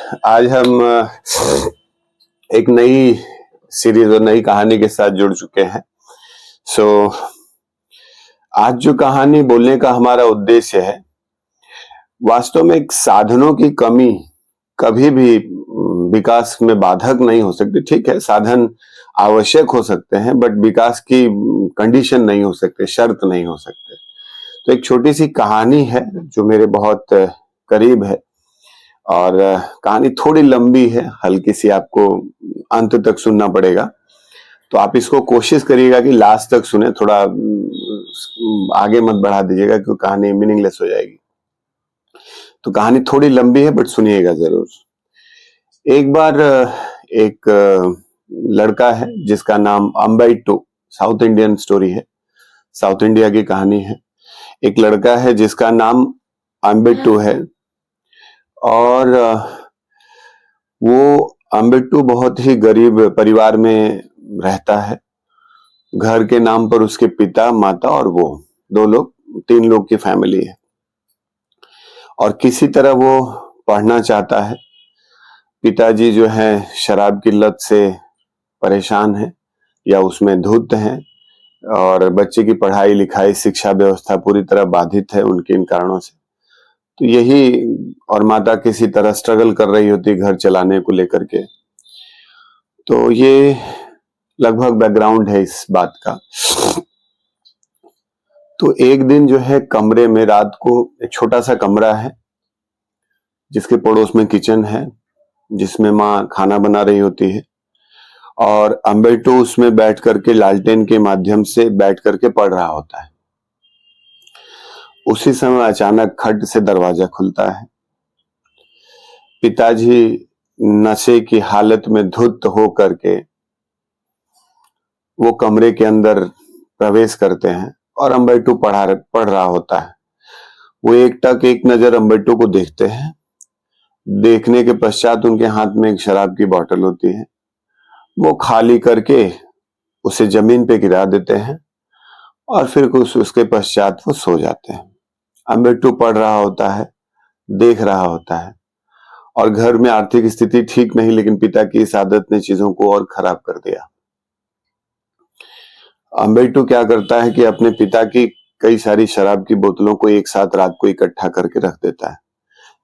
आज हम एक नई सीरीज और नई कहानी के साथ जुड़ चुके हैं। आज जो कहानी बोलने का हमारा उद्देश्य है, वास्तव में एक साधनों की कमी कभी भी विकास में बाधक नहीं हो सकती। ठीक है, साधन आवश्यक हो सकते हैं, बट विकास की कंडीशन नहीं हो सकते, शर्त नहीं हो सकते। तो एक छोटी सी कहानी है जो मेरे बहुत करीब है, और कहानी थोड़ी लंबी है, हल्की सी, आपको अंत तक सुनना पड़ेगा। तो आप इसको कोशिश करिएगा कि लास्ट तक सुने, थोड़ा आगे मत बढ़ा दीजिएगा क्योंकि कहानी मीनिंगलेस हो जाएगी। तो कहानी थोड़ी लंबी है, बट सुनिएगा जरूर। एक बार एक लड़का है जिसका नाम अंबैटू, साउथ इंडियन स्टोरी है, साउथ इंडिया की कहानी है। एक लड़का है जिसका नाम अंबैटू है, और वो अंबैटू बहुत ही गरीब परिवार में रहता है। घर के नाम पर उसके पिता, माता और वो 2 लोग, 3 लोग की फैमिली है। और किसी तरह वो पढ़ना चाहता है। पिताजी जो है शराब की लत से परेशान है या उसमें धुत हैं, और बच्चे की पढ़ाई लिखाई, शिक्षा व्यवस्था पूरी तरह बाधित है उनके इन कारणों से। तो यही, और माता किसी तरह स्ट्रगल कर रही होती घर चलाने को लेकर के। तो ये लगभग बैकग्राउंड है इस बात का। तो एक दिन जो है कमरे में, रात को, एक छोटा सा कमरा है जिसके पड़ोस में किचन है, जिसमें माँ खाना बना रही होती है, और अंबैटू उसमें बैठ करके लालटेन के माध्यम से बैठ करके पढ़ रहा होता है। उसी समय अचानक खट से दरवाजा खुलता है। पिताजी नशे की हालत में धुत हो करके वो कमरे के अंदर प्रवेश करते हैं, और अंबैटू पढ़ रहा होता है। वो एक नजर अंबैटू को देखते हैं। देखने के पश्चात उनके हाथ में एक शराब की बोतल होती है। वो खाली करके उसे जमीन पे गिरा देते हैं, और फिर कुछ उसके पश्चात वो सो जाते हैं। अंबैटू पढ़ रहा होता है, देख रहा होता है, और घर में आर्थिक स्थिति ठीक नहीं, लेकिन पिता की इस आदत ने चीजों को और खराब कर दिया। अंबैटू क्या करता है कि अपने पिता की कई सारी शराब की बोतलों को एक साथ रात को इकट्ठा करके रख देता है।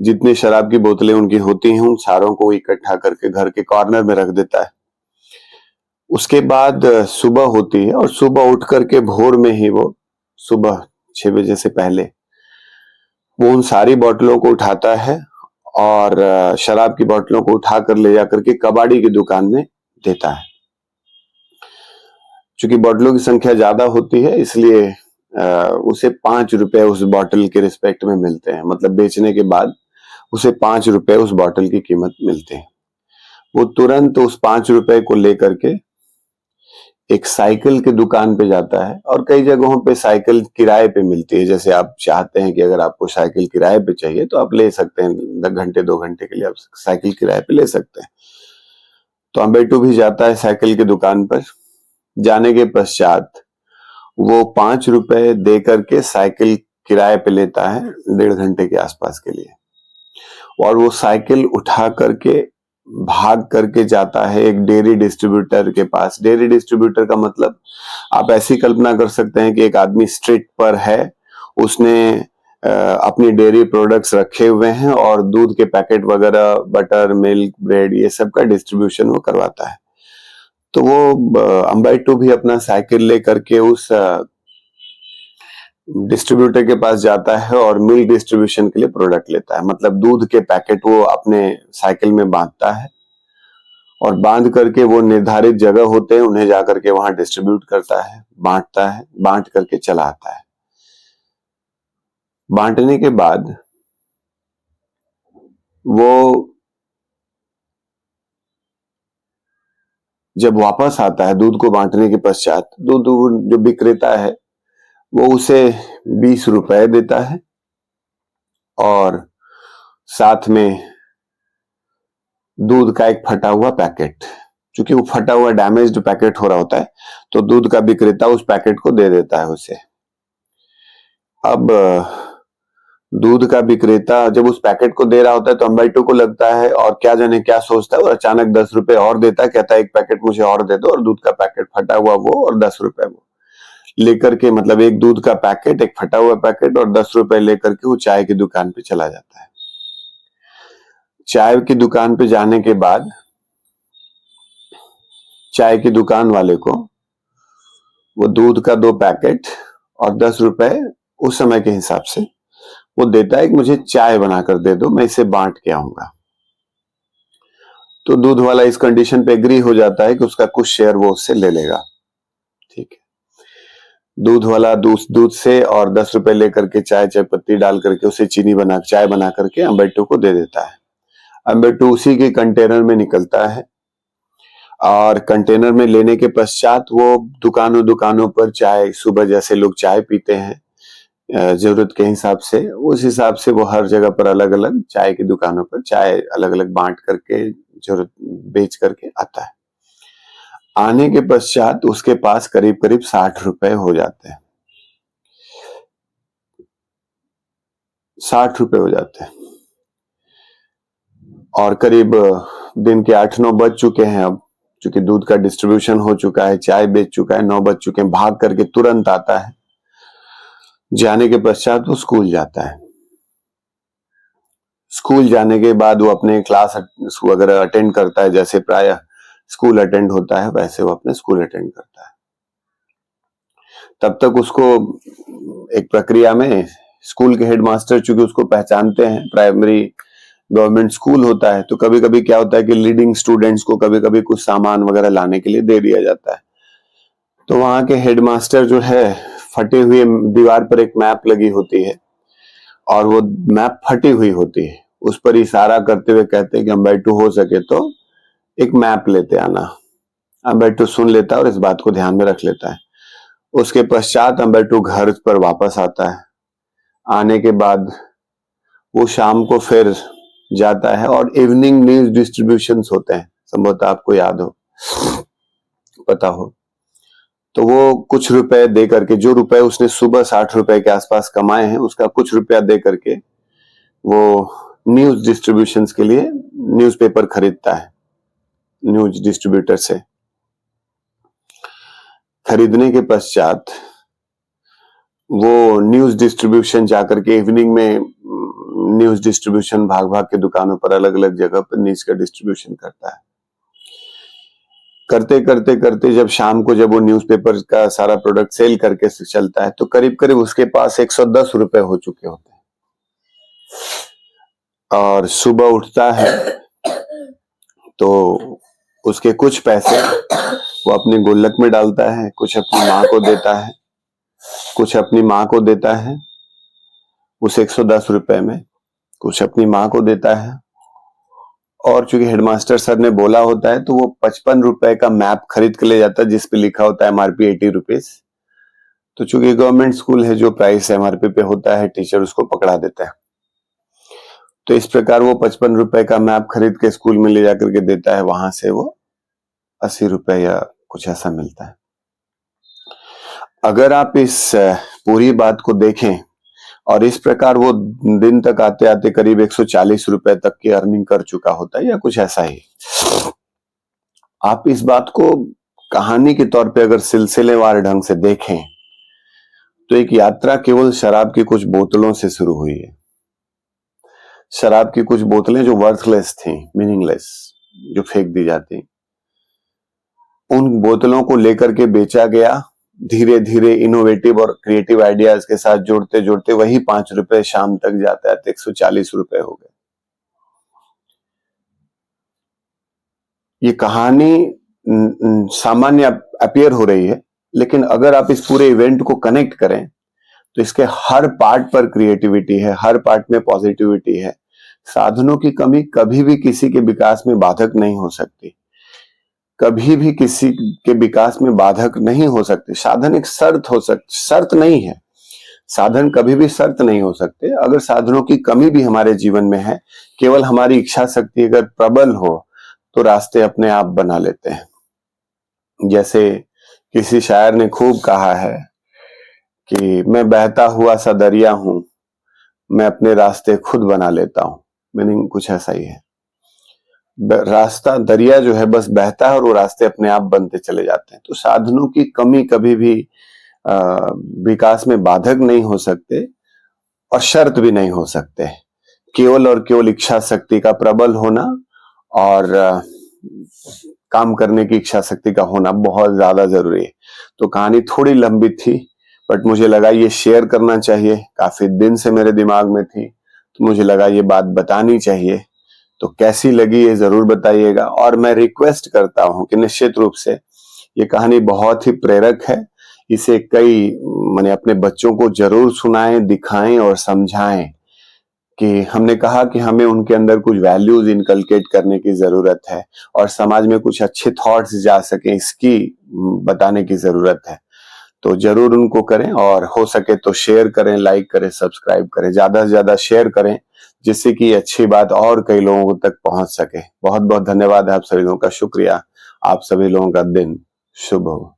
जितनी शराब की बोतलें उनकी होती हैं, उन सारों को इकट्ठा करके घर के कॉर्नर में रख देता है। उसके बाद सुबह होती है, और सुबह उठ करके भोर में ही, वो सुबह 6 बजे से पहले, वो उन सारी बोतलों को उठाता है, और शराब की बोतलों को उठा कर ले जाकर के कबाड़ी की दुकान में देता है। चूंकि बोतलों की संख्या ज्यादा होती है, इसलिए उसे 5 रुपए उस बोतल के रिस्पेक्ट में मिलते हैं। मतलब बेचने के बाद उसे 5 रुपए उस बोतल की कीमत मिलते हैं। वो तुरंत उस 5 रुपए को लेकर के एक साइकिल की दुकान पे जाता है, और कई जगहों पे साइकिल किराए पे मिलती है। जैसे आप चाहते हैं कि अगर आपको साइकिल किराए पे चाहिए तो आप ले सकते हैं, घंटे 2 घंटे के लिए आप साइकिल किराए पे ले सकते हैं। तो अंबैटू भी जाता है साइकिल की दुकान पर। जाने के पश्चात वो 5 रुपए दे करके साइकिल किराए पे लेता है 1.5 घंटे के आसपास के लिए, और वो साइकिल उठा करके भाग करके जाता है एक डेयरी डिस्ट्रीब्यूटर के पास। डेयरी डिस्ट्रीब्यूटर का मतलब, आप ऐसी कल्पना कर सकते हैं कि एक आदमी स्ट्रीट पर है, उसने अपनी डेयरी प्रोडक्ट्स रखे हुए हैं, और दूध के पैकेट वगैरह, बटर, मिल्क, ब्रेड, ये सब का डिस्ट्रीब्यूशन वो करवाता है। तो वो अंबैटू भी अपना साइकिल लेकर के उस डिस्ट्रीब्यूटर के पास जाता है, और मिल्क डिस्ट्रीब्यूशन के लिए प्रोडक्ट लेता है। मतलब दूध के पैकेट वो अपने साइकिल में बांधता है, और बांध करके वो निर्धारित जगह होते हैं, उन्हें जाकर के वहां डिस्ट्रीब्यूट करता है, बांटता है, बांट करके चला आता है। बांटने के बाद वो जब वापस आता है दूध को बांटने के पश्चात, दूध जो विक्रेता है वो उसे 20 रुपए देता है, और साथ में दूध का एक फटा हुआ पैकेट। क्योंकि वो फटा हुआ डैमेज्ड पैकेट हो रहा होता है, तो दूध का विक्रेता उस पैकेट को दे देता है उसे। अब दूध का विक्रेता जब उस पैकेट को दे रहा होता है तो अंबाइटू को लगता है और क्या जाने क्या सोचता है, और अचानक 10 रुपए और देता है, कहता है एक पैकेट मुझे और दे दो, और दूध का पैकेट फटा हुआ वो और 10 रुपए वो लेकर के, मतलब एक दूध का पैकेट, एक फटा हुआ पैकेट और 10 रुपए लेकर के वो चाय की दुकान पे चला जाता है। चाय की दुकान पे जाने के बाद चाय की दुकान वाले को वो दूध का 2 पैकेट और 10 रुपए उस समय के हिसाब से वो देता है कि मुझे चाय बनाकर दे दो, मैं इसे बांट के आऊंगा। तो दूध वाला इस कंडीशन पे एग्री हो जाता है कि उसका कुछ शेयर वो उससे ले लेगा। ठीक है, दूध वाला दूध से और 10 रुपए लेकर के चाय पत्ती डाल करके उसे चाय बना करके अंबेटू को दे देता है। अंबेटू उसी के कंटेनर में निकलता है और कंटेनर में लेने के पश्चात वो दुकानों पर चाय, सुबह जैसे लोग चाय पीते हैं जरूरत के हिसाब से, उस हिसाब से वो हर जगह पर अलग अलग चाय की दुकानों पर चाय अलग अलग बांट करके जरूरत बेच करके आता है। आने के पश्चात उसके पास करीब करीब 60 रुपए हो जाते हैं। 60 रुपए हो जाते हैं और करीब दिन के 8-9 बज चुके हैं। अब चूंकि दूध का डिस्ट्रीब्यूशन हो चुका है, चाय बेच चुका है, 9 बज चुके हैं, भाग करके तुरंत आता है। जाने के पश्चात वो स्कूल जाता है। स्कूल जाने के बाद वो अपने क्लास वगैरह अटेंड करता है, जैसे प्रायः स्कूल अटेंड होता है वैसे वो अपने स्कूल अटेंड करता है। तब तक उसको एक प्रक्रिया में स्कूल के हेडमास्टर चूंकि उसको पहचानते हैं, प्राइमरी गवर्नमेंट स्कूल होता है, तो कभी कभी क्या होता है कि लीडिंग स्टूडेंट्स को कभी कभी कुछ सामान वगैरह लाने के लिए दे दिया जाता है। तो वहां के हेडमास्टर जो है, फटे हुए दीवार पर एक मैप लगी होती है और वो मैप फटी हुई होती है, उस पर इशारा करते हुए कहते हैं कि अंबेटू हो सके तो एक मैप लेते आना। अंबेटू सुन लेता है और इस बात को ध्यान में रख लेता है। उसके पश्चात अंबेटू घर पर वापस आता है। आने के बाद वो शाम को फिर जाता है और इवनिंग न्यूज डिस्ट्रीब्यूशंस होते हैं, संभवतः आपको याद हो, पता हो, तो वो कुछ रुपए दे करके, जो रुपए उसने सुबह 60 रुपए के आसपास कमाए हैं उसका कुछ रुपया दे करके वो न्यूज डिस्ट्रीब्यूशंस के लिए न्यूज़पेपर खरीदता है। न्यूज डिस्ट्रीब्यूटर से खरीदने के पश्चात वो न्यूज डिस्ट्रीब्यूशन जाकर के इवनिंग में न्यूज डिस्ट्रीब्यूशन भाग भाग के दुकानों पर अलग अलग जगह पर न्यूज का डिस्ट्रीब्यूशन करता है। करते करते करते जब शाम को जब वो न्यूज़पेपर का सारा प्रोडक्ट सेल करके चलता है तो करीब करीब उसके पास 110 रुपए हो चुके होते हैं। और सुबह उठता है तो उसके कुछ पैसे वो अपने गुल्लक में डालता है, कुछ अपनी माँ को देता है, कुछ अपनी माँ को देता है उस 110 रुपए में, कुछ अपनी माँ को देता है। और चूंकि हेडमास्टर सर ने बोला होता है तो वो 55 रुपए का मैप खरीद के ले जाता है जिसपे लिखा होता है MRP 80 रुपीज। तो चूंकि गवर्नमेंट स्कूल है, जो प्राइस MRP पे होता है टीचर उसको पकड़ा देता है। तो इस प्रकार वो 55 रुपए का मैप खरीद के स्कूल में ले जाकर के देता है, वहां से वो 80 रुपए या कुछ ऐसा मिलता है। अगर आप इस पूरी बात को देखें और इस प्रकार वो दिन तक आते आते करीब 140 रुपए तक की अर्निंग कर चुका होता है या कुछ ऐसा ही। आप इस बात को कहानी के तौर पे अगर सिलसिलेवार ढंग से देखें तो एक यात्रा केवल शराब की कुछ बोतलों से शुरू हुई है। शराब की कुछ बोतलें जो वर्थलेस थी, मीनिंगलेस, जो फेंक दी जाती, उन बोतलों को लेकर के बेचा गया। धीरे धीरे इनोवेटिव और क्रिएटिव आइडियाज के साथ जोड़ते जोड़ते वही 5 रुपए शाम तक जाता है, 140 रुपए हो गए। ये कहानी सामान्य अपीयर हो रही है, लेकिन अगर आप इस पूरे इवेंट को कनेक्ट करें तो इसके हर पार्ट पर क्रिएटिविटी है, हर पार्ट में पॉजिटिविटी है। साधनों की कमी कभी भी किसी के विकास में बाधक नहीं हो सकती, कभी भी किसी के विकास में बाधक नहीं हो सकती। साधन एक शर्त नहीं है। साधन कभी भी शर्त नहीं हो सकते। अगर साधनों की कमी भी हमारे जीवन में है, केवल हमारी इच्छा शक्ति अगर प्रबल हो तो रास्ते अपने आप बना लेते हैं। जैसे किसी शायर ने खूब कहा है कि मैं बहता हुआ सा दरिया हूं, मैं अपने रास्ते खुद बना लेता हूँ। मीनिंग कुछ ऐसा ही है। रास्ता दरिया जो है बस बहता है और वो रास्ते अपने आप बनते चले जाते हैं। तो साधनों की कमी कभी भी विकास में बाधक नहीं हो सकते और शर्त भी नहीं हो सकते। केवल और केवल इच्छा शक्ति का प्रबल होना और काम करने की इच्छा शक्ति का होना बहुत ज्यादा जरूरी है। तो कहानी थोड़ी लंबी थी, बट मुझे लगा ये शेयर करना चाहिए। काफी दिन से मेरे दिमाग में थी, तो मुझे लगा ये बात बतानी चाहिए। तो कैसी लगी ये जरूर बताइएगा। और मैं रिक्वेस्ट करता हूं कि निश्चित रूप से ये कहानी बहुत ही प्रेरक है। इसे कई माने अपने बच्चों को जरूर सुनाएं, दिखाएं और समझाएं कि हमने कहा कि हमें उनके अंदर कुछ वैल्यूज इनकलकेट करने की जरूरत है और समाज में कुछ अच्छे थॉट्स जा सके इसकी बताने की जरूरत है। तो जरूर उनको करें और हो सके तो शेयर करें, लाइक करें, सब्सक्राइब करें, ज्यादा से ज्यादा शेयर करें जिससे कि अच्छी बात और कई लोगों तक पहुंच सके। बहुत बहुत धन्यवाद, आप सभी लोगों का शुक्रिया। आप सभी लोगों का दिन शुभ हो।